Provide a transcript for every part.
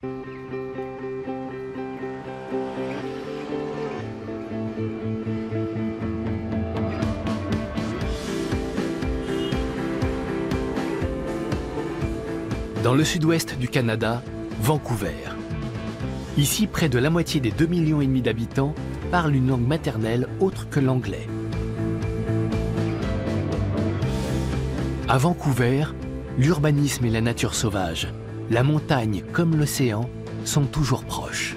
Dans le sud-ouest du Canada, Vancouver. Ici, près de la moitié des 2,5 millions d'habitants parlent une langue maternelle autre que l'anglais. À Vancouver, l'urbanisme et la nature sauvage, la montagne comme l'océan, sont toujours proches.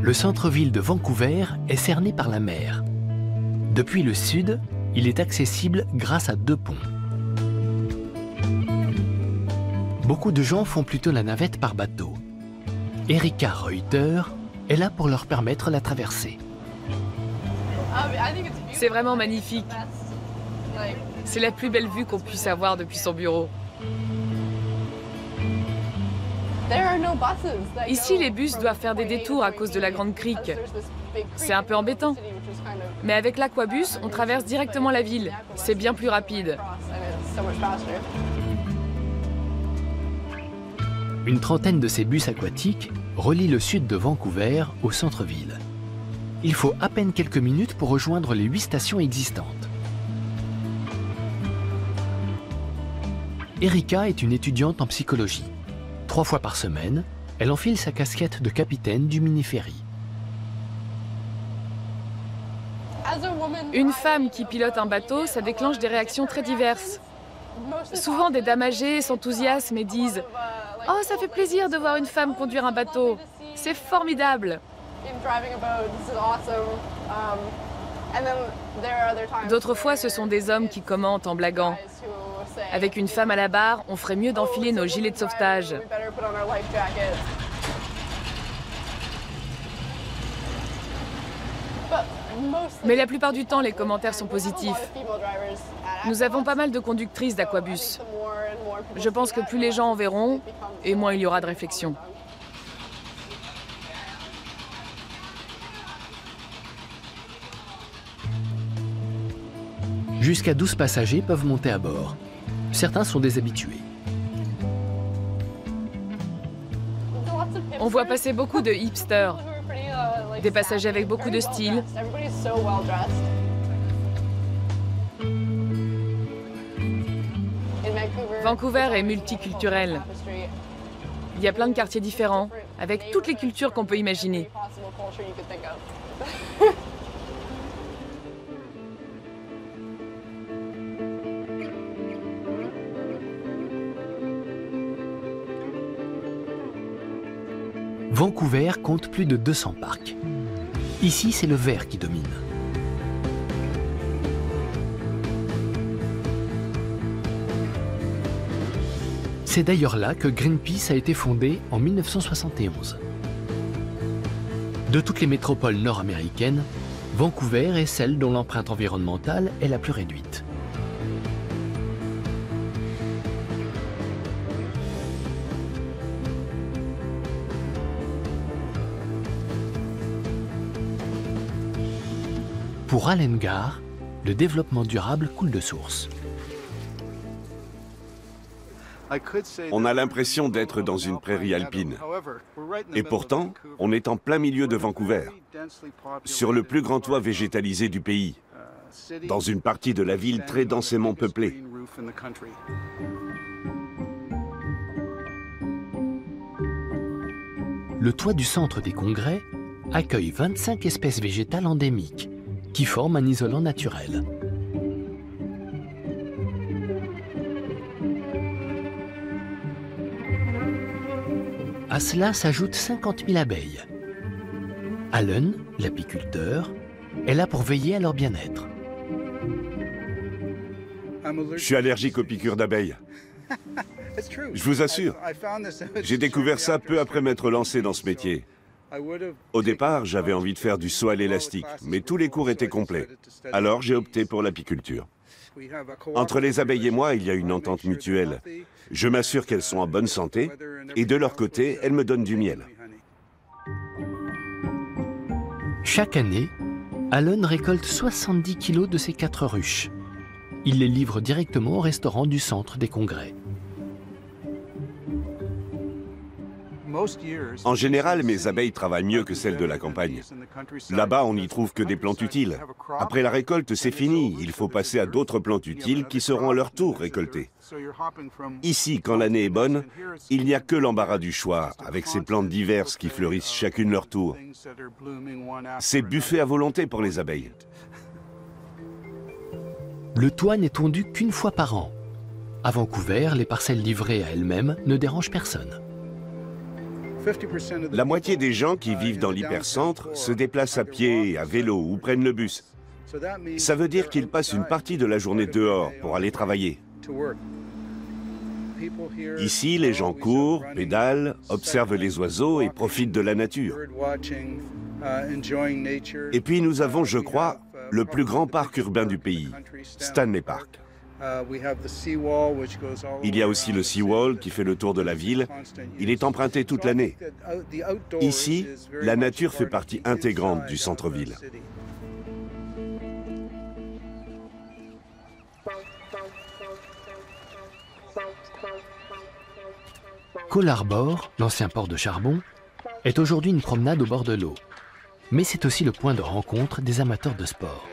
Le centre-ville de Vancouver est cerné par la mer. Depuis le sud, il est accessible grâce à 2 ponts. Beaucoup de gens font plutôt la navette par bateau. Erika Reuter est là pour leur permettre la traversée. C'est vraiment magnifique. C'est la plus belle vue qu'on puisse avoir depuis son bureau. Ici, les bus doivent faire des détours à cause de la Grande Crique. C'est un peu embêtant. Mais avec l'aquabus, on traverse directement la ville. C'est bien plus rapide. Une trentaine de ces bus aquatiques relient le sud de Vancouver au centre-ville. Il faut à peine quelques minutes pour rejoindre les 8 stations existantes. Erika est une étudiante en psychologie. 3 fois par semaine, elle enfile sa casquette de capitaine du mini-ferry. Une femme qui pilote un bateau, ça déclenche des réactions très diverses. Souvent, des dames âgées s'enthousiasment et disent « Oh, ça fait plaisir de voir une femme conduire un bateau. C'est formidable !» D'autres fois, ce sont des hommes qui commentent en blaguant. Avec une femme à la barre, on ferait mieux d'enfiler nos gilets de sauvetage. Mais la plupart du temps, les commentaires sont positifs. Nous avons pas mal de conductrices d'aquabus. Je pense que plus les gens en verront, et moins il y aura de réflexion. Jusqu'à 12 passagers peuvent monter à bord. Certains sont des habitués. On voit passer beaucoup de hipsters, des passagers avec beaucoup de style. Vancouver est multiculturel. Il y a plein de quartiers différents, avec toutes les cultures qu'on peut imaginer. Vancouver compte plus de 200 parcs. Ici, c'est le vert qui domine. C'est d'ailleurs là que Greenpeace a été fondé en 1971. De toutes les métropoles nord-américaines, Vancouver est celle dont l'empreinte environnementale est la plus réduite. Pour Allen Gar, le développement durable coule de source. On a l'impression d'être dans une prairie alpine. Et pourtant, on est en plein milieu de Vancouver, sur le plus grand toit végétalisé du pays, dans une partie de la ville très densément peuplée. Le toit du centre des congrès accueille 25 espèces végétales endémiques, qui forment un isolant naturel. À cela s'ajoutent 50 000 abeilles. Allen, l'apiculteur, est là pour veiller à leur bien-être. Je suis allergique aux piqûres d'abeilles. Je vous assure, j'ai découvert ça peu après m'être lancé dans ce métier. Au départ, j'avais envie de faire du saut à l'élastique, mais tous les cours étaient complets. Alors j'ai opté pour l'apiculture. Entre les abeilles et moi, il y a une entente mutuelle. Je m'assure qu'elles sont en bonne santé, et de leur côté, elles me donnent du miel. Chaque année, Allen récolte 70 kilos de ces 4 ruches. Il les livre directement au restaurant du centre des congrès. En général, mes abeilles travaillent mieux que celles de la campagne. Là-bas, on n'y trouve que des plantes utiles. Après la récolte, c'est fini. Il faut passer à d'autres plantes utiles qui seront à leur tour récoltées. Ici, quand l'année est bonne, il n'y a que l'embarras du choix, avec ces plantes diverses qui fleurissent chacune leur tour. C'est buffet à volonté pour les abeilles. Le toit n'est tondu qu'une fois par an. À Vancouver, les parcelles livrées à elles-mêmes ne dérangent personne. La moitié des gens qui vivent dans l'hypercentre se déplacent à pied, à vélo ou prennent le bus. Ça veut dire qu'ils passent une partie de la journée dehors pour aller travailler. Ici, les gens courent, pédalent, observent les oiseaux et profitent de la nature. Et puis nous avons, je crois, le plus grand parc urbain du pays, Stanley Park. Il y a aussi le Seawall qui fait le tour de la ville. Il est emprunté toute l'année. Ici, la nature fait partie intégrante du centre-ville. Cole Harbour, l'ancien port de charbon, est aujourd'hui une promenade au bord de l'eau. Mais c'est aussi le point de rencontre des amateurs de sport.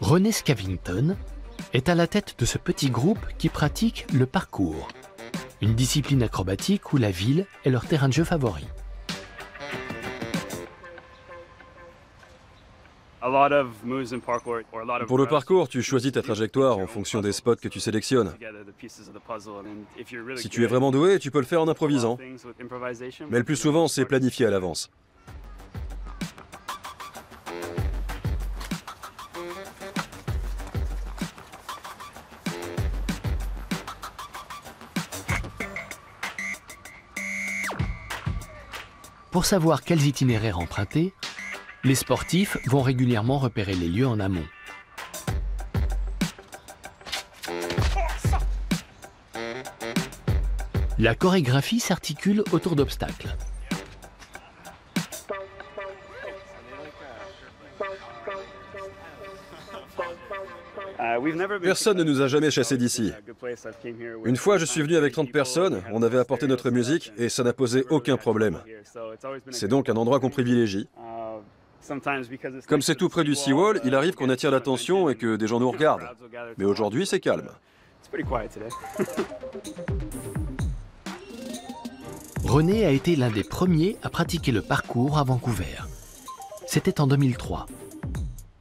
René Scavington est à la tête de ce petit groupe qui pratique le parkour, une discipline acrobatique où la ville est leur terrain de jeu favori. Pour le parcours, tu choisis ta trajectoire en fonction des spots que tu sélectionnes. Si tu es vraiment doué, tu peux le faire en improvisant. Mais le plus souvent, c'est planifié à l'avance. Pour savoir quels itinéraires emprunter, les sportifs vont régulièrement repérer les lieux en amont. La chorégraphie s'articule autour d'obstacles. Personne ne nous a jamais chassés d'ici. Une fois, je suis venu avec 30 personnes, on avait apporté notre musique et ça n'a posé aucun problème. C'est donc un endroit qu'on privilégie. Comme c'est tout près du Seawall, il arrive qu'on attire l'attention et que des gens nous regardent. Mais aujourd'hui, c'est calme. René a été l'un des premiers à pratiquer le parcours à Vancouver. C'était en 2003.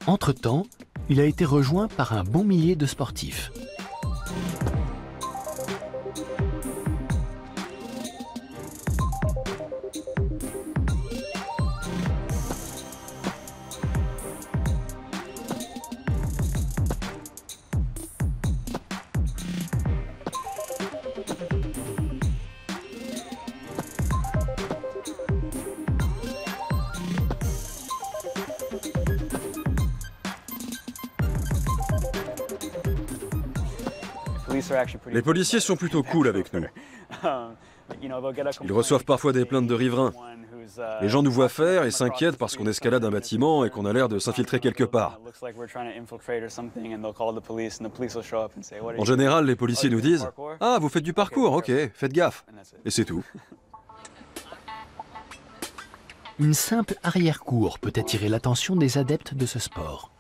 Entre-temps, il a été rejoint par un bon millier de sportifs. Les policiers sont plutôt cool avec nous. Ils reçoivent parfois des plaintes de riverains. Les gens nous voient faire et s'inquiètent parce qu'on escalade un bâtiment et qu'on a l'air de s'infiltrer quelque part. En général, les policiers nous disent « Ah, vous faites du parcours, ok, faites gaffe ». Et c'est tout. Une simple arrière-cour peut attirer l'attention des adeptes de ce sport.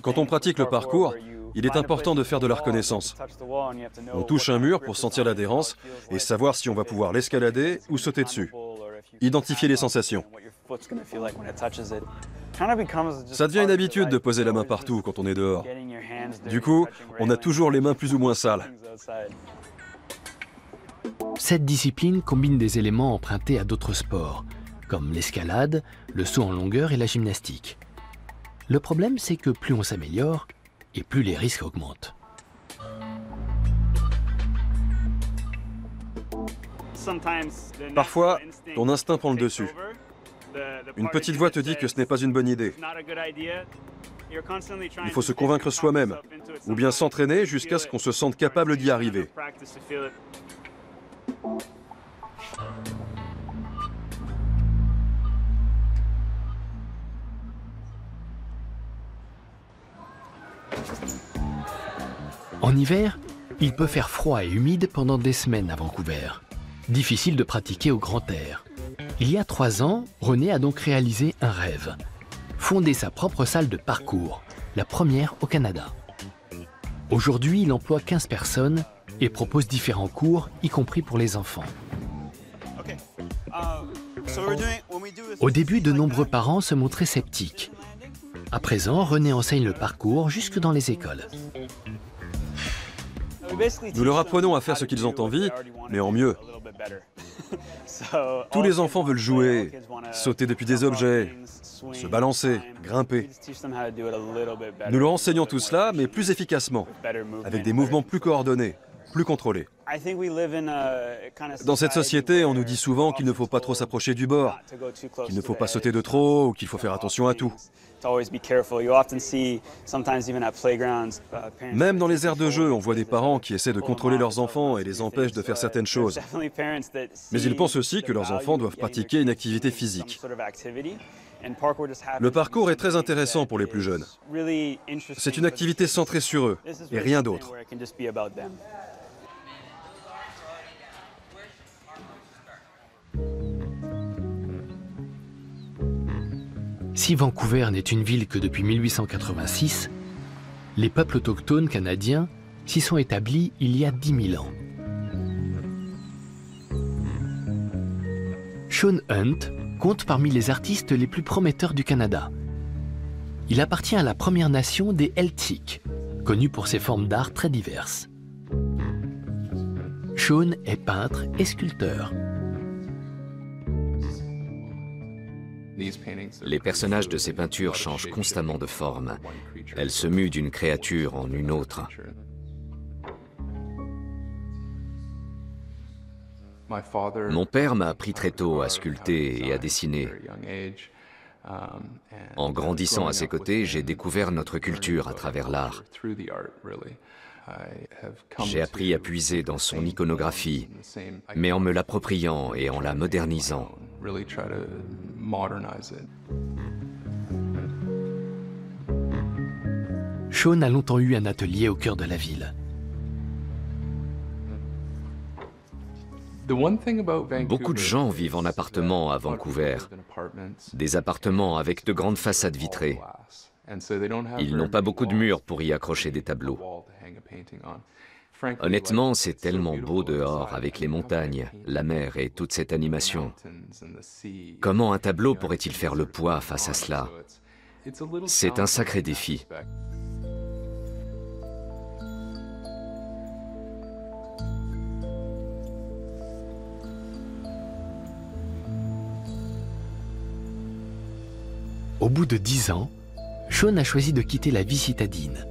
Quand on pratique le parcours, il est important de faire de la reconnaissance. On touche un mur pour sentir l'adhérence et savoir si on va pouvoir l'escalader ou sauter dessus. Identifier les sensations. Ça devient une habitude de poser la main partout quand on est dehors. Du coup, on a toujours les mains plus ou moins sales. Cette discipline combine des éléments empruntés à d'autres sports, comme l'escalade, le saut en longueur et la gymnastique. Le problème, c'est que plus on s'améliore, et plus les risques augmentent. Parfois, ton instinct prend le dessus. Une petite voix te dit que ce n'est pas une bonne idée. Il faut se convaincre soi-même, ou bien s'entraîner jusqu'à ce qu'on se sente capable d'y arriver. En hiver, il peut faire froid et humide pendant des semaines à Vancouver. Difficile de pratiquer au grand air. Il y a 3 ans, René a donc réalisé un rêve. Fonder sa propre salle de parcours, la première au Canada. Aujourd'hui, il emploie 15 personnes et propose différents cours, y compris pour les enfants. Au début, de nombreux parents se montraient sceptiques. À présent, René enseigne le parcours jusque dans les écoles. Nous leur apprenons à faire ce qu'ils ont envie, mais en mieux. Tous les enfants veulent jouer, sauter depuis des objets, se balancer, grimper. Nous leur enseignons tout cela, mais plus efficacement, avec des mouvements plus coordonnés, plus contrôlés. Dans cette société, on nous dit souvent qu'il ne faut pas trop s'approcher du bord, qu'il ne faut pas sauter de trop ou qu'il faut faire attention à tout. Même dans les aires de jeu, on voit des parents qui essaient de contrôler leurs enfants et les empêchent de faire certaines choses. Mais ils pensent aussi que leurs enfants doivent pratiquer une activité physique. Le parcours est très intéressant pour les plus jeunes. C'est une activité centrée sur eux et rien d'autre. Si Vancouver n'est une ville que depuis 1886, les peuples autochtones canadiens s'y sont établis il y a 10 000 ans. Sean Hunt compte parmi les artistes les plus prometteurs du Canada. Il appartient à la Première Nation des Heiltsuk, connue pour ses formes d'art très diverses. Sean est peintre et sculpteur. Les personnages de ces peintures changent constamment de forme. Elles se muent d'une créature en une autre. Mon père m'a appris très tôt à sculpter et à dessiner. En grandissant à ses côtés, j'ai découvert notre culture à travers l'art. J'ai appris à puiser dans son iconographie, mais en me l'appropriant et en la modernisant. Sean a longtemps eu un atelier au cœur de la ville. Beaucoup de gens vivent en appartement à Vancouver, des appartements avec de grandes façades vitrées. Ils n'ont pas beaucoup de murs pour y accrocher des tableaux. Honnêtement, c'est tellement beau dehors avec les montagnes, la mer et toute cette animation. Comment un tableau pourrait-il faire le poids face à cela? C'est un sacré défi. Au bout de 10 ans, Sean a choisi de quitter la vie citadine.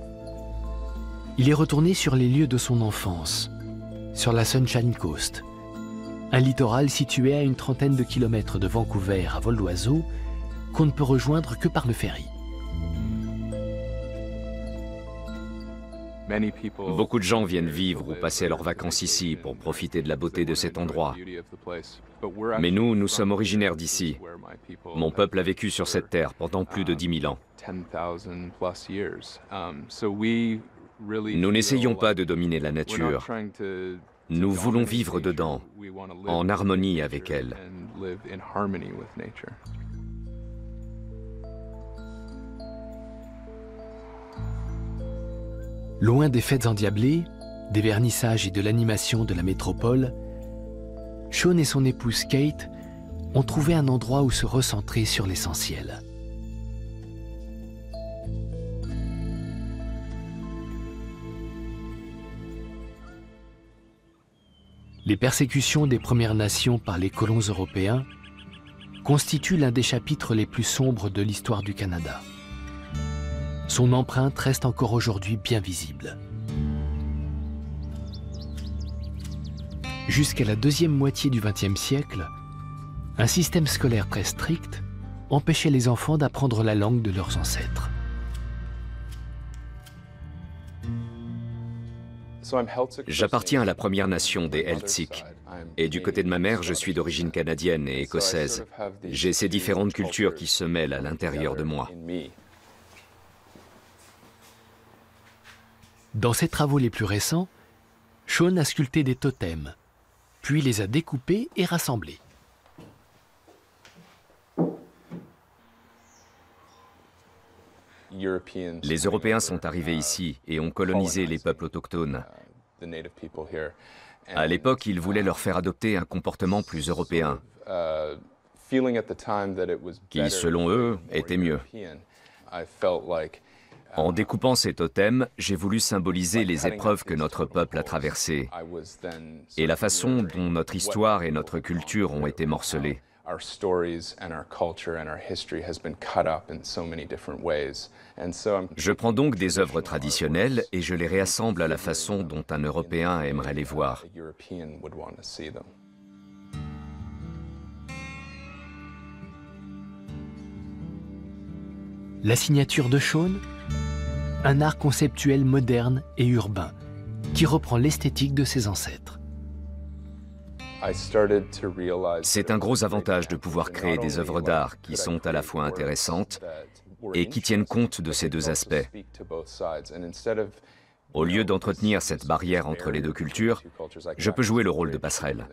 Il est retourné sur les lieux de son enfance, sur la Sunshine Coast, un littoral situé à une trentaine de kilomètres de Vancouver à vol d'oiseau qu'on ne peut rejoindre que par le ferry. Beaucoup de gens viennent vivre ou passer leurs vacances ici pour profiter de la beauté de cet endroit. Mais nous sommes originaires d'ici. Mon peuple a vécu sur cette terre pendant plus de 10 000 ans. Nous n'essayons pas de dominer la nature. Nous voulons vivre dedans, en harmonie avec elle. Loin des fêtes endiablées, des vernissages et de l'animation de la métropole, Sean et son épouse Kate ont trouvé un endroit où se recentrer sur l'essentiel. Les persécutions des Premières Nations par les colons européens constituent l'un des chapitres les plus sombres de l'histoire du Canada. Son empreinte reste encore aujourd'hui bien visible. Jusqu'à la deuxième moitié du XXe siècle, un système scolaire très strict empêchait les enfants d'apprendre la langue de leurs ancêtres. J'appartiens à la Première Nation des Heiltsuk. Et du côté de ma mère, je suis d'origine canadienne et écossaise. J'ai ces différentes cultures qui se mêlent à l'intérieur de moi. Dans ses travaux les plus récents, Sean a sculpté des totems, puis les a découpés et rassemblés. Les Européens sont arrivés ici et ont colonisé les peuples autochtones. À l'époque, ils voulaient leur faire adopter un comportement plus européen, qui, selon eux, était mieux. En découpant ces totems, j'ai voulu symboliser les épreuves que notre peuple a traversées et la façon dont notre histoire et notre culture ont été morcelées. Je prends donc des œuvres traditionnelles et je les réassemble à la façon dont un Européen aimerait les voir. La signature de Sean, un art conceptuel moderne et urbain qui reprend l'esthétique de ses ancêtres. C'est un gros avantage de pouvoir créer des œuvres d'art qui sont à la fois intéressantes et qui tiennent compte de ces deux aspects. Au lieu d'entretenir cette barrière entre les deux cultures, je peux jouer le rôle de passerelle.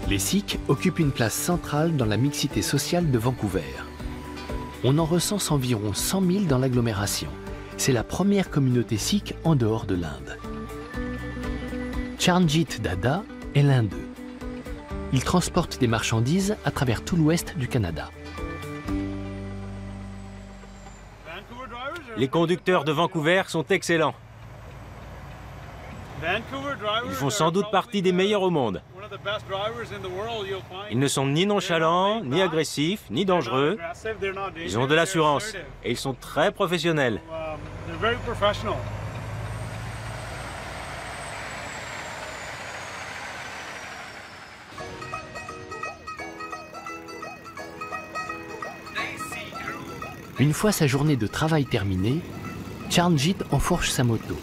Les Sikhs occupent une place centrale dans la mixité sociale de Vancouver. On en recense environ 100 000 dans l'agglomération. C'est la première communauté sikh en dehors de l'Inde. Charnjit Dada est l'un d'eux. Il transporte des marchandises à travers tout l'ouest du Canada. Les conducteurs de Vancouver sont excellents. Ils font sans doute partie des meilleurs au monde. Ils ne sont ni nonchalants, ni agressifs, ni dangereux. Ils ont de l'assurance et ils sont très professionnels. Une fois sa journée de travail terminée, Charnjit enfourche sa moto.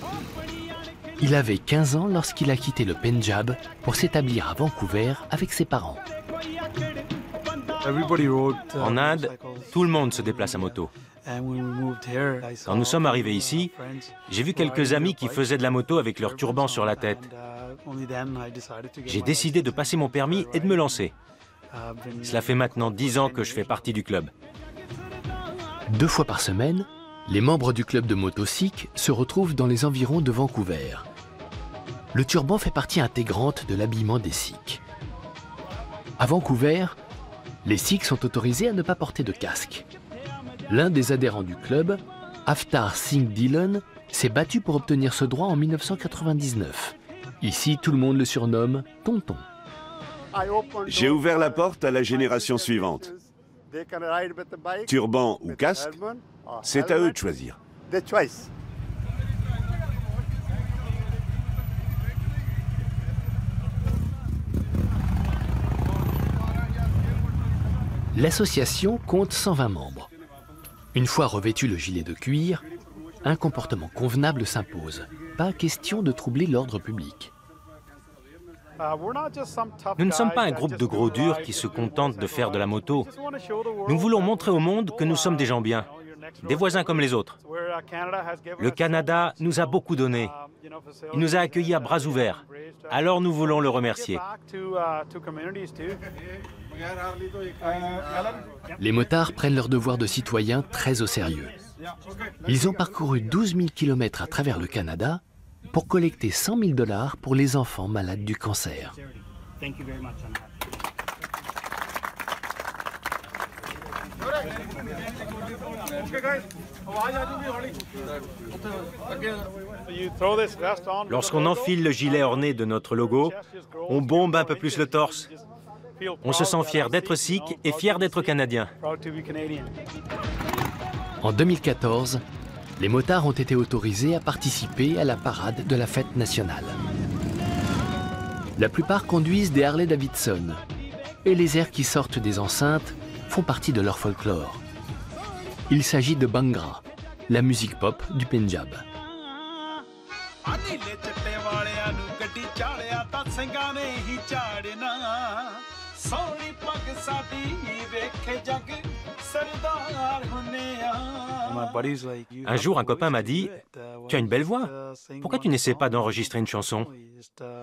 Il avait 15 ans lorsqu'il a quitté le Pendjab pour s'établir à Vancouver avec ses parents. En Inde, tout le monde se déplace à moto. Quand nous sommes arrivés ici, j'ai vu quelques amis qui faisaient de la moto avec leur turban sur la tête. J'ai décidé de passer mon permis et de me lancer. Cela fait maintenant 10 ans que je fais partie du club. 2 fois par semaine, les membres du club de moto sikh se retrouvent dans les environs de Vancouver. Le turban fait partie intégrante de l'habillement des Sikhs. À Vancouver, les Sikhs sont autorisés à ne pas porter de casque. L'un des adhérents du club, Avtar Singh Dhillon, s'est battu pour obtenir ce droit en 1999. Ici, tout le monde le surnomme Tonton. J'ai ouvert la porte à la génération suivante. Turban ou casque, c'est à eux de choisir. L'association compte 120 membres. Une fois revêtu le gilet de cuir, un comportement convenable s'impose. Pas question de troubler l'ordre public. Nous ne sommes pas un groupe de gros durs qui se contentent de faire de la moto. Nous voulons montrer au monde que nous sommes des gens bien, des voisins comme les autres. Le Canada nous a beaucoup donné. Il nous a accueillis à bras ouverts. Alors nous voulons le remercier. Les motards prennent leur devoir de citoyens très au sérieux. Ils ont parcouru 12 000 km à travers le Canada pour collecter 100 000 $ pour les enfants malades du cancer. Lorsqu'on enfile le gilet orné de notre logo, on bombe un peu plus le torse. On se sent fier d'être sikh et fier d'être canadien. En 2014, Les motards ont été autorisés à participer à la parade de la fête nationale. La plupart conduisent des Harley-Davidson et les airs qui sortent des enceintes font partie de leur folklore. Il s'agit de Bhangra, la musique pop du Pendjab. Un jour, un copain m'a dit « Tu as une belle voix, pourquoi tu n'essaies pas d'enregistrer une chanson ?»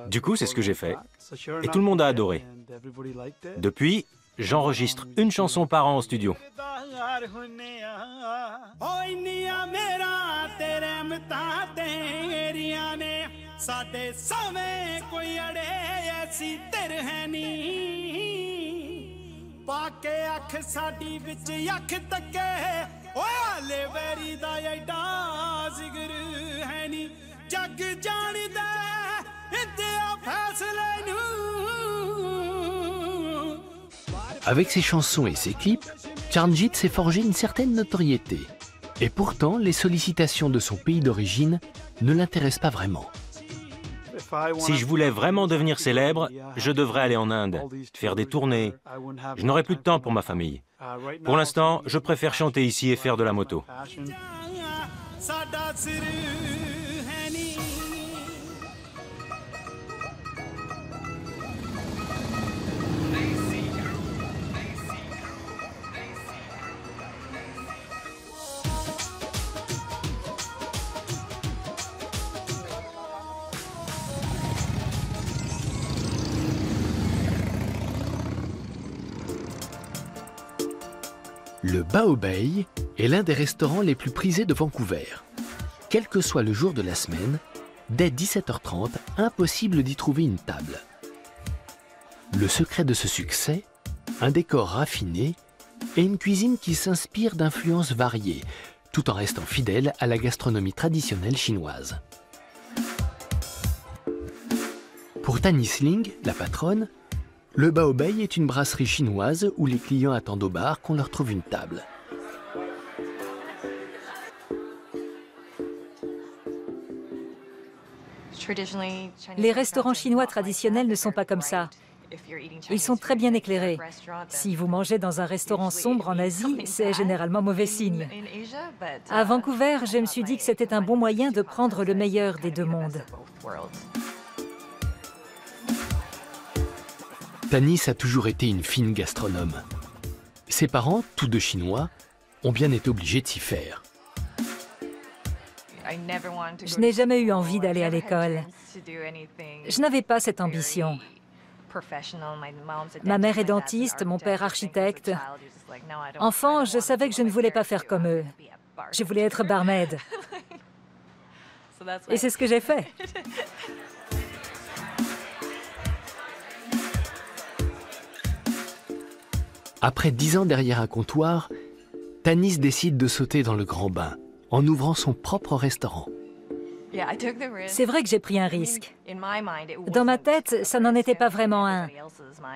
Du coup, c'est ce que j'ai fait. Et tout le monde a adoré. Depuis, j'enregistre une chanson par an au studio. Avec ses chansons et ses clips, Charanjit s'est forgé une certaine notoriété. Et pourtant, les sollicitations de son pays d'origine ne l'intéressent pas vraiment. Si je voulais vraiment devenir célèbre, je devrais aller en Inde, faire des tournées. Je n'aurai plus de temps pour ma famille. Pour l'instant, je préfère chanter ici et faire de la moto. Le Bao Bay est l'un des restaurants les plus prisés de Vancouver. Quel que soit le jour de la semaine, dès 17h30, impossible d'y trouver une table. Le secret de ce succès, un décor raffiné et une cuisine qui s'inspire d'influences variées, tout en restant fidèle à la gastronomie traditionnelle chinoise. Pour Tanny Sling, la patronne, le Bao Bay est une brasserie chinoise où les clients attendent au bar qu'on leur trouve une table. Les restaurants chinois traditionnels ne sont pas comme ça. Ils sont très bien éclairés. Si vous mangez dans un restaurant sombre en Asie, c'est généralement mauvais signe. À Vancouver, je me suis dit que c'était un bon moyen de prendre le meilleur des deux mondes. Tanis a toujours été une fine gastronome. Ses parents, tous deux chinois, ont bien été obligés de s'y faire. Je n'ai jamais eu envie d'aller à l'école. Je n'avais pas cette ambition. Ma mère est dentiste, mon père architecte. Enfant, je savais que je ne voulais pas faire comme eux. Je voulais être barmaid. Et c'est ce que j'ai fait. Après 10 ans derrière un comptoir, Tanis décide de sauter dans le grand bain, en ouvrant son propre restaurant. C'est vrai que j'ai pris un risque. Dans ma tête, ça n'en était pas vraiment un.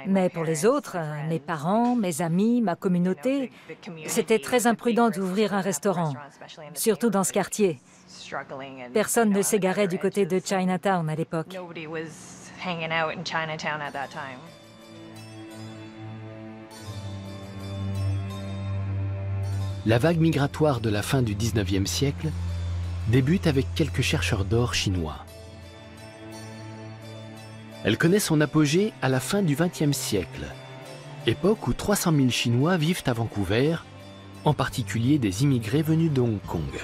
Mais pour les autres, mes parents, mes amis, ma communauté, c'était très imprudent d'ouvrir un restaurant, surtout dans ce quartier. Personne ne s'égarait du côté de Chinatown à l'époque. La vague migratoire de la fin du 19e siècle débute avec quelques chercheurs d'or chinois. Elle connaît son apogée à la fin du XXe siècle, époque où 300 000 Chinois vivent à Vancouver, en particulier des immigrés venus de Hong Kong.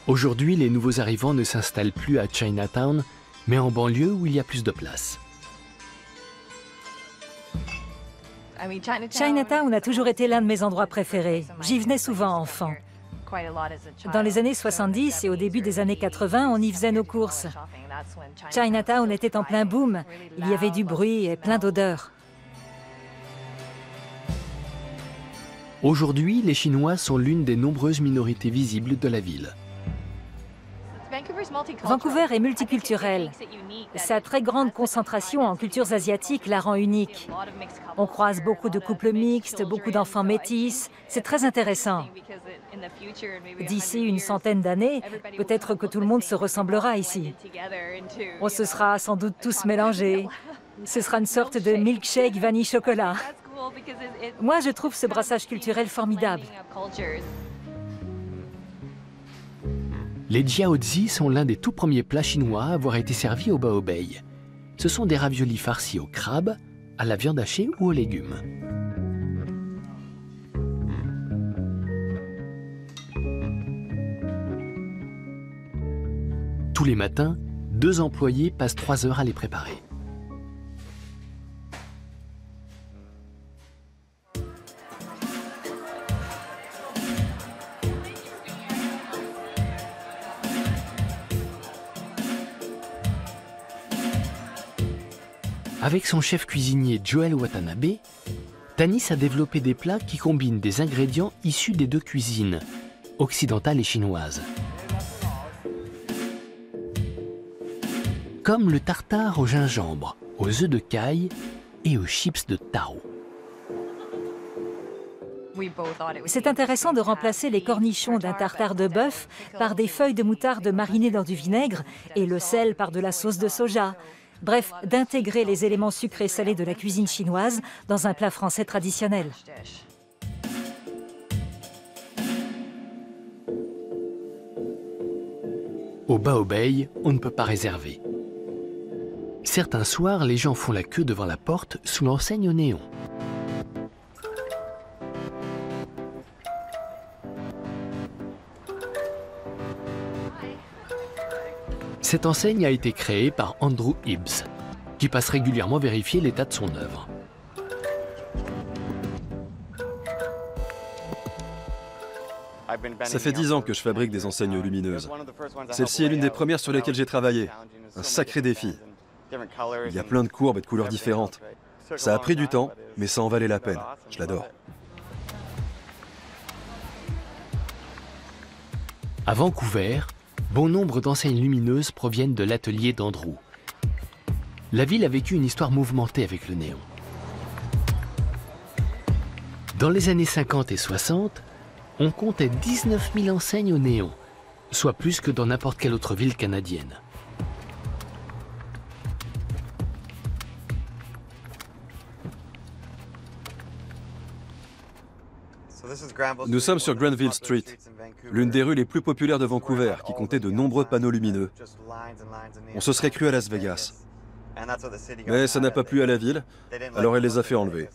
Aujourd'hui, les nouveaux arrivants ne s'installent plus à Chinatown, mais en banlieue où il y a plus de place. Chinatown a toujours été l'un de mes endroits préférés. J'y venais souvent enfant. Dans les années 70 et au début des années 80, on y faisait nos courses. Chinatown était en plein boom. Il y avait du bruit et plein d'odeurs. Aujourd'hui, les Chinois sont l'une des nombreuses minorités visibles de la ville. Vancouver est multiculturel. Sa très grande concentration en cultures asiatiques la rend unique. On croise beaucoup de couples mixtes, beaucoup d'enfants métis. C'est très intéressant. D'ici une centaine d'années, peut-être que tout le monde se ressemblera ici. On se sera sans doute tous mélangés. Ce sera une sorte de milkshake vanille-chocolat. Moi, je trouve ce brassage culturel formidable. Les jiaozi sont l'un des tout premiers plats chinois à avoir été servis au Bao Bei. Ce sont des raviolis farcis au crabe, à la viande hachée ou aux légumes. Tous les matins, 2 employés passent 3 heures à les préparer. Avec son chef cuisinier Joel Watanabe, Tanis a développé des plats qui combinent des ingrédients issus des 2 cuisines, occidentale et chinoise. Comme le tartare au gingembre, aux œufs de caille et aux chips de taro. C'est intéressant de remplacer les cornichons d'un tartare de bœuf par des feuilles de moutarde marinées dans du vinaigre et le sel par de la sauce de soja. Bref, d'intégrer les éléments sucrés salés de la cuisine chinoise dans un plat français traditionnel. Au Bao Bei, on ne peut pas réserver. Certains soirs, les gens font la queue devant la porte sous l'enseigne au néon. Cette enseigne a été créée par Andrew Hibbs, qui passe régulièrement vérifier l'état de son œuvre. Ça fait 10 ans que je fabrique des enseignes lumineuses. Celle-ci est l'une des premières sur lesquelles j'ai travaillé. Un sacré défi. Il y a plein de courbes et de couleurs différentes. Ça a pris du temps, mais ça en valait la peine. Je l'adore. À Vancouver, bon nombre d'enseignes lumineuses proviennent de l'atelier d'Andrew. La ville a vécu une histoire mouvementée avec le néon. Dans les années 50 et 60, on comptait 19 000 enseignes au néon, soit plus que dans n'importe quelle autre ville canadienne. Nous sommes sur Granville Street, l'une des rues les plus populaires de Vancouver, qui comptait de nombreux panneaux lumineux. On se serait cru à Las Vegas. Mais ça n'a pas plu à la ville, alors elle les a fait enlever.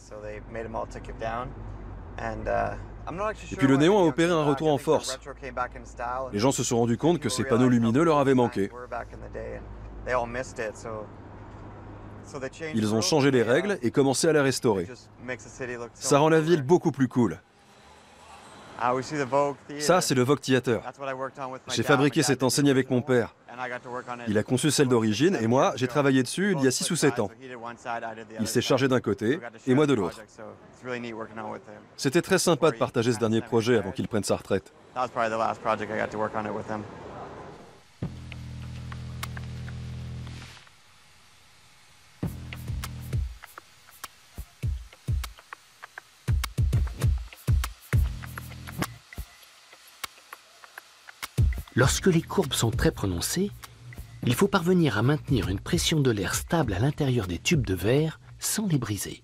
Et puis le néon a opéré un retour en force. Les gens se sont rendus compte que ces panneaux lumineux leur avaient manqué. Ils ont changé les règles et commencé à la restaurer. Ça rend la ville beaucoup plus cool. Ça, c'est le Vogue Theater. J'ai fabriqué cette enseigne avec mon père. Il a conçu celle d'origine et moi, j'ai travaillé dessus il y a 6 ou 7 ans. Il s'est chargé d'un côté et moi de l'autre. C'était très sympa de partager ce dernier projet avant qu'il prenne sa retraite. Lorsque les courbes sont très prononcées, il faut parvenir à maintenir une pression de l'air stable à l'intérieur des tubes de verre sans les briser.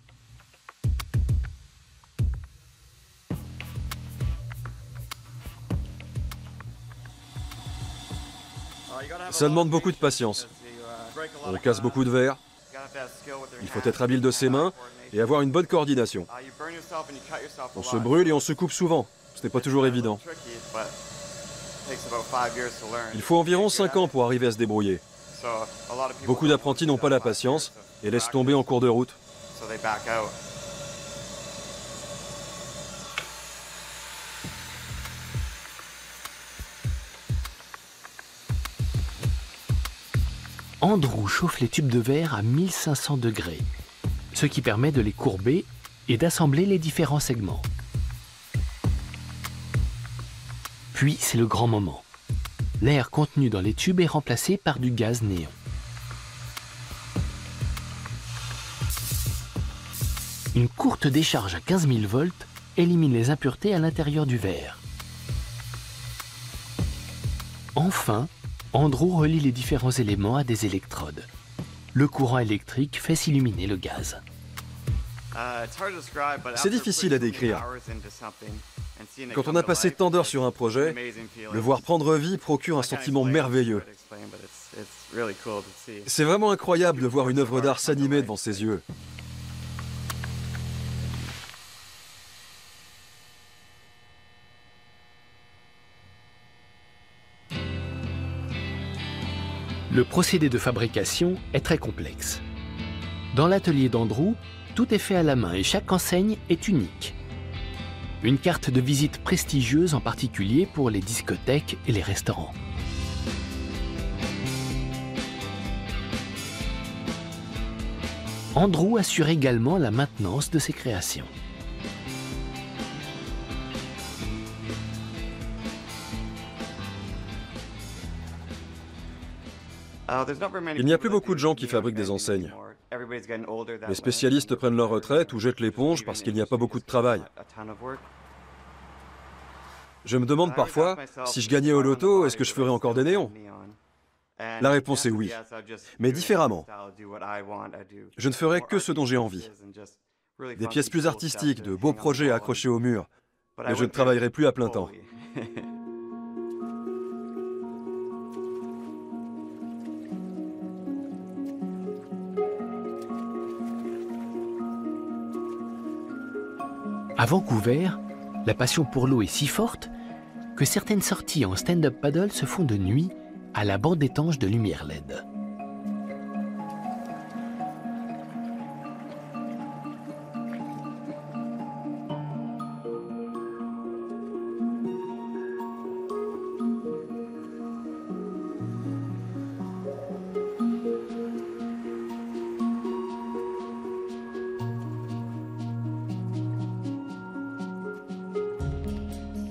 Ça demande beaucoup de patience. On casse beaucoup de verre. Il faut être habile de ses mains et avoir une bonne coordination. On se brûle et on se coupe souvent. Ce n'est pas toujours évident. Il faut environ 5 ans pour arriver à se débrouiller. Beaucoup d'apprentis n'ont pas la patience et laissent tomber en cours de route. Andrew chauffe les tubes de verre à 1500 degrés, ce qui permet de les courber et d'assembler les différents segments. Puis c'est le grand moment. l'air contenu dans les tubes est remplacé par du gaz néon. Une courte décharge à 15 000 volts élimine les impuretés à l'intérieur du verre. Enfin, Andrew relie les différents éléments à des électrodes. Le courant électrique fait s'illuminer le gaz. C'est difficile à décrire. Quand on a passé tant d'heures sur un projet, le voir prendre vie procure un sentiment merveilleux. C'est vraiment incroyable de voir une œuvre d'art s'animer devant ses yeux. Le procédé de fabrication est très complexe. Dans l'atelier d'Andrew, tout est fait à la main et chaque enseigne est unique. Une carte de visite prestigieuse en particulier pour les discothèques et les restaurants. Andrew assure également la maintenance de ses créations. Il n'y a plus beaucoup de gens qui fabriquent des enseignes. Les spécialistes prennent leur retraite ou jettent l'éponge parce qu'il n'y a pas beaucoup de travail. Je me demande parfois, si je gagnais au loto, est-ce que je ferais encore des néons? La réponse est oui, mais différemment. Je ne ferai que ce dont j'ai envie. Des pièces plus artistiques, de beaux projets accrochés au mur, mais je ne travaillerai plus à plein temps. À Vancouver, la passion pour l'eau est si forte que certaines sorties en stand-up paddle se font de nuit à la bande étanche de lumière LED.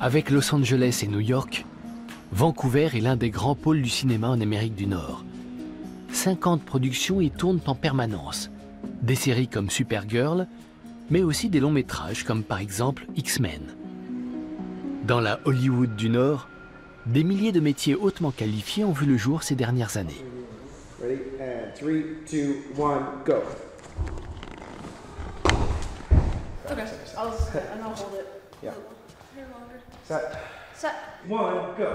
Avec Los Angeles et New York, Vancouver est l'un des grands pôles du cinéma en Amérique du Nord. 50 productions y tournent en permanence. Des séries comme Supergirl, mais aussi des longs métrages comme par exemple X-Men. Dans la Hollywood du Nord, des milliers de métiers hautement qualifiés ont vu le jour ces dernières années. Ready? And 3, 2, 1, go. Okay. I'll hold it. Yeah. Set. Set. 1, go.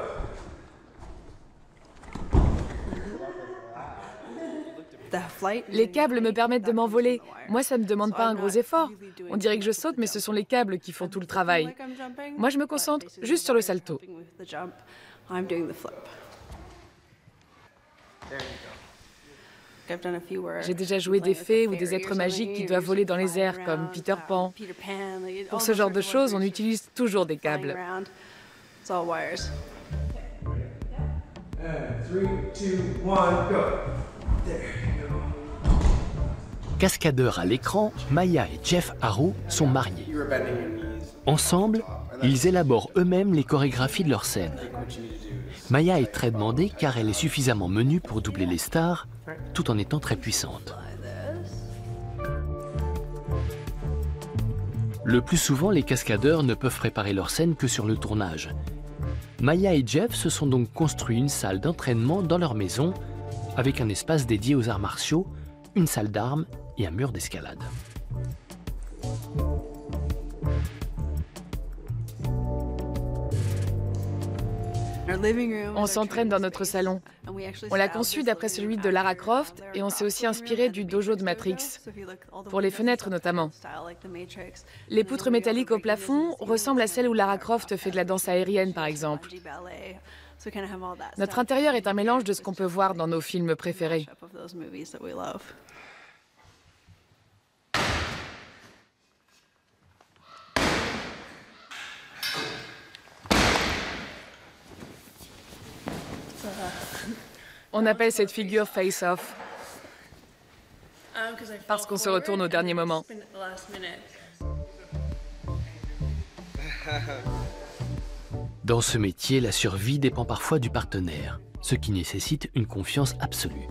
Les câbles me permettent de m'envoler. Moi, ça ne me demande pas un gros effort. On dirait que je saute, mais ce sont les câbles qui font tout le travail. Moi, je me concentre juste sur le salto. J'ai déjà joué des fées ou des êtres magiques qui doivent voler dans les airs, comme Peter Pan. Pour ce genre de choses, on utilise toujours des câbles. And 3, 2, 1, go. Cascadeurs à l'écran, Maya et Jeff Harrow sont mariés. Ensemble, ils élaborent eux-mêmes les chorégraphies de leurs scènes. Maya est très demandée car elle est suffisamment menue pour doubler les stars, tout en étant très puissante. Le plus souvent, les cascadeurs ne peuvent préparer leurs scènes que sur le tournage. Maya et Jeff se sont donc construit une salle d'entraînement dans leur maison, avec un espace dédié aux arts martiaux, une salle d'armes et un mur d'escalade. On s'entraîne dans notre salon. On l'a conçu d'après celui de Lara Croft et on s'est aussi inspiré du dojo de Matrix, pour les fenêtres notamment. Les poutres métalliques au plafond ressemblent à celles où Lara Croft fait de la danse aérienne par exemple. Notre intérieur est un mélange de ce qu'on peut voir dans nos films préférés. On appelle cette figure face-off, parce qu'on se retourne au dernier moment. Dans ce métier, la survie dépend parfois du partenaire, ce qui nécessite une confiance absolue.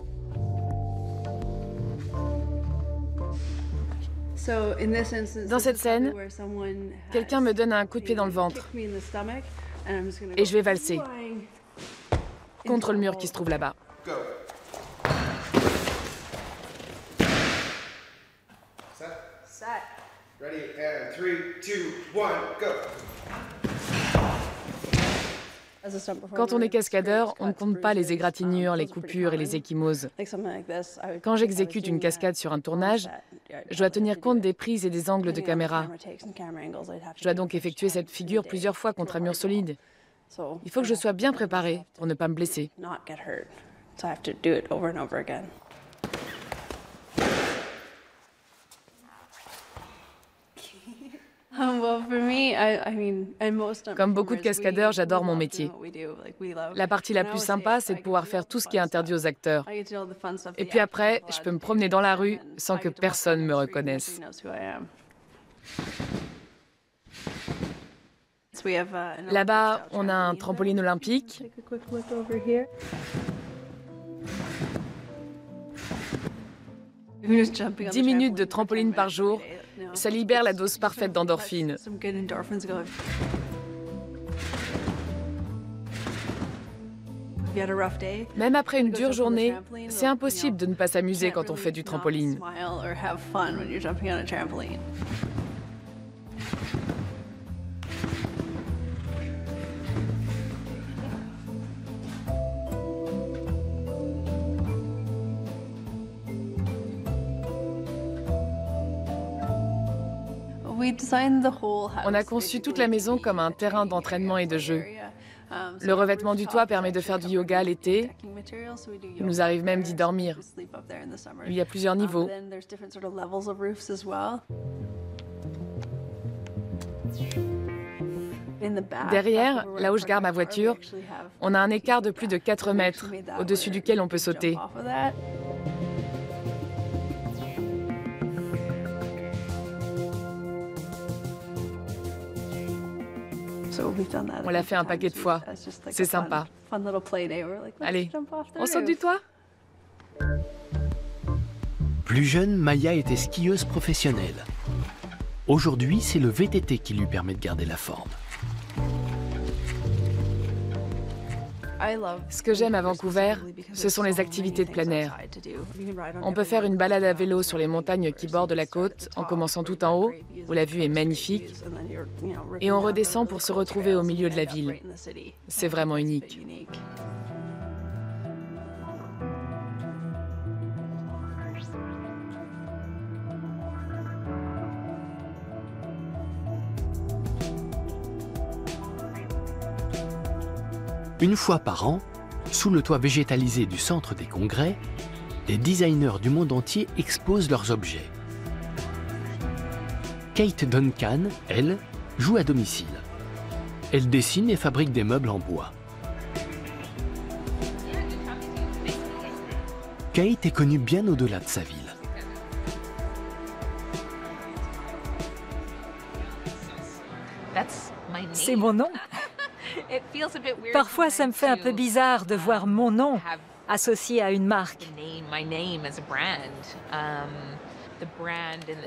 Dans cette scène, quelqu'un me donne un coup de pied dans le ventre et je vais valser contre le mur qui se trouve là-bas. Ready, and 3, 2, 1, go! Quand on est cascadeur, on ne compte pas les égratignures, les coupures et les ecchymoses. Quand j'exécute une cascade sur un tournage, je dois tenir compte des prises et des angles de caméra. Je dois donc effectuer cette figure plusieurs fois contre un mur solide. Il faut que je sois bien préparée pour ne pas me blesser. Comme beaucoup de cascadeurs, j'adore mon métier. La partie la plus sympa, c'est de pouvoir faire tout ce qui est interdit aux acteurs. Et puis après, je peux me promener dans la rue sans que personne me reconnaisse. Là-bas, on a un trampoline olympique. « 10 minutes de trampoline par jour, ça libère la dose parfaite d'endorphine. » Même après une dure journée, c'est impossible de ne pas s'amuser quand on fait du trampoline. On a conçu toute la maison comme un terrain d'entraînement et de jeu. Le revêtement du toit permet de faire du yoga l'été. Il nous arrive même d'y dormir. Il y a plusieurs niveaux. Derrière, là où je garde ma voiture, on a un écart de plus de 4 mètres, au-dessus duquel on peut sauter. On l'a fait un paquet de fois. C'est sympa. Allez, on saute du toit? Plus jeune, Maya était skieuse professionnelle. Aujourd'hui, c'est le VTT qui lui permet de garder la forme. Ce que j'aime à Vancouver, ce sont les activités de plein air. On peut faire une balade à vélo sur les montagnes qui bordent la côte, en commençant tout en haut, où la vue est magnifique, et on redescend pour se retrouver au milieu de la ville. C'est vraiment unique. Une fois par an, sous le toit végétalisé du centre des congrès, des designers du monde entier exposent leurs objets. Kate Duncan, elle, joue à domicile. Elle dessine et fabrique des meubles en bois. Kate est connue bien au-delà de sa ville. C'est mon nom. Parfois, ça me fait un peu bizarre de voir mon nom associé à une marque.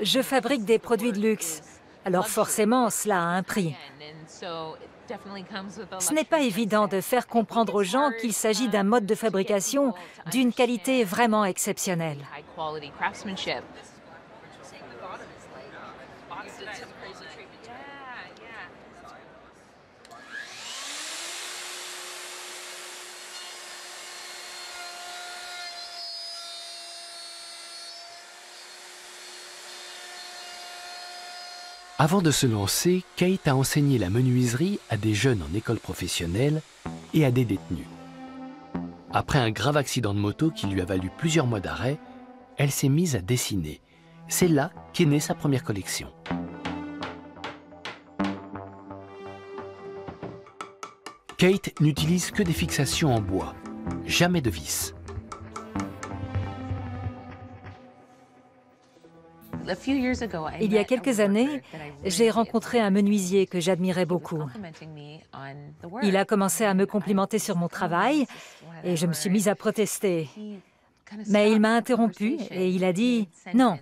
Je fabrique des produits de luxe, alors forcément, cela a un prix. Ce n'est pas évident de faire comprendre aux gens qu'il s'agit d'un mode de fabrication d'une qualité vraiment exceptionnelle. Avant de se lancer, Kate a enseigné la menuiserie à des jeunes en école professionnelle et à des détenus. Après un grave accident de moto qui lui a valu plusieurs mois d'arrêt, elle s'est mise à dessiner. C'est là qu'est née sa première collection. Kate n'utilise que des fixations en bois, jamais de vis. Il y a quelques années, j'ai rencontré un menuisier que j'admirais beaucoup. Il a commencé à me complimenter sur mon travail et je me suis mise à protester. Mais il m'a interrompu et il a dit « Non,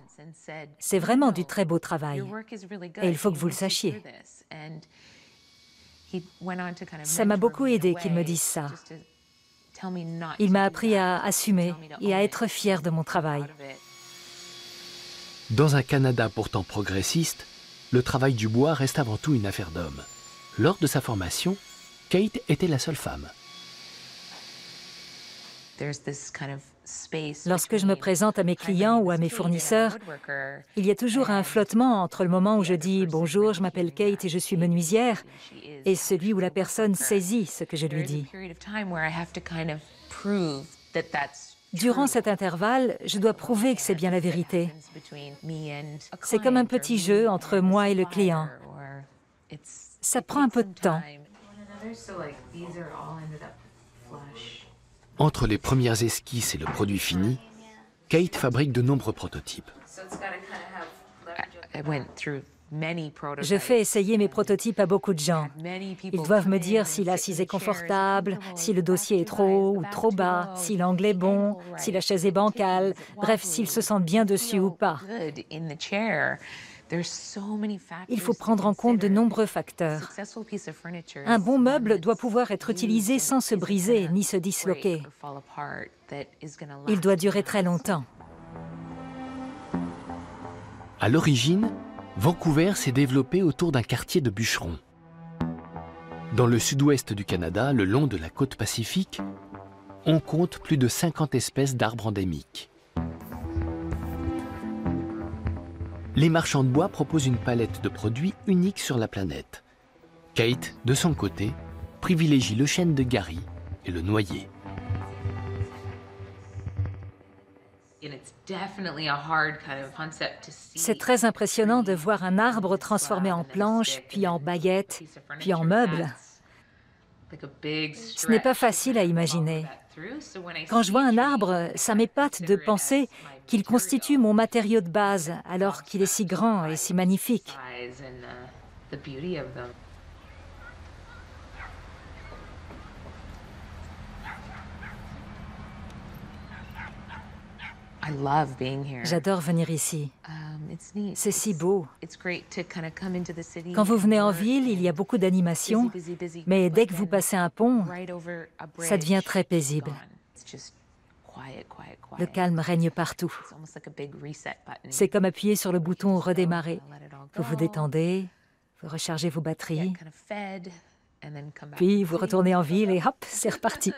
c'est vraiment du très beau travail et il faut que vous le sachiez. » Ça m'a beaucoup aidé qu'il me dise ça. Il m'a appris à assumer et à être fier de mon travail. Dans un Canada pourtant progressiste, le travail du bois reste avant tout une affaire d'hommes. Lors de sa formation, Kate était la seule femme. Lorsque je me présente à mes clients ou à mes fournisseurs, il y a toujours un flottement entre le moment où je dis « Bonjour, je m'appelle Kate et je suis menuisière » et celui où la personne saisit ce que je lui dis. Durant cet intervalle, je dois prouver que c'est bien la vérité. C'est comme un petit jeu entre moi et le client. Ça prend un peu de temps. Entre les premières esquisses et le produit fini, Kate fabrique de nombreux prototypes. Je fais essayer mes prototypes à beaucoup de gens. Ils doivent me dire si l'assise est confortable, si le dossier est trop haut ou trop bas, si l'angle est bon, si la chaise est bancale, bref, s'ils se sentent bien dessus ou pas. Il faut prendre en compte de nombreux facteurs. Un bon meuble doit pouvoir être utilisé sans se briser ni se disloquer. Il doit durer très longtemps. À l'origine, Vancouver s'est développé autour d'un quartier de bûcherons. Dans le sud-ouest du Canada, le long de la côte pacifique, on compte plus de 50 espèces d'arbres endémiques. Les marchands de bois proposent une palette de produits unique sur la planète. Kate, de son côté, privilégie le chêne de Gary et le noyer. C'est très impressionnant de voir un arbre transformé en planche, puis en baguette, puis en meuble. Ce n'est pas facile à imaginer. Quand je vois un arbre, ça m'épate de penser qu'il constitue mon matériau de base, alors qu'il est si grand et si magnifique. J'adore venir ici. C'est si beau. Quand vous venez en ville, il y a beaucoup d'animations, mais dès que vous passez un pont, ça devient très paisible. Le calme règne partout. C'est comme appuyer sur le bouton « Redémarrer ». Vous vous détendez, vous rechargez vos batteries, puis vous retournez en ville et hop, c'est reparti.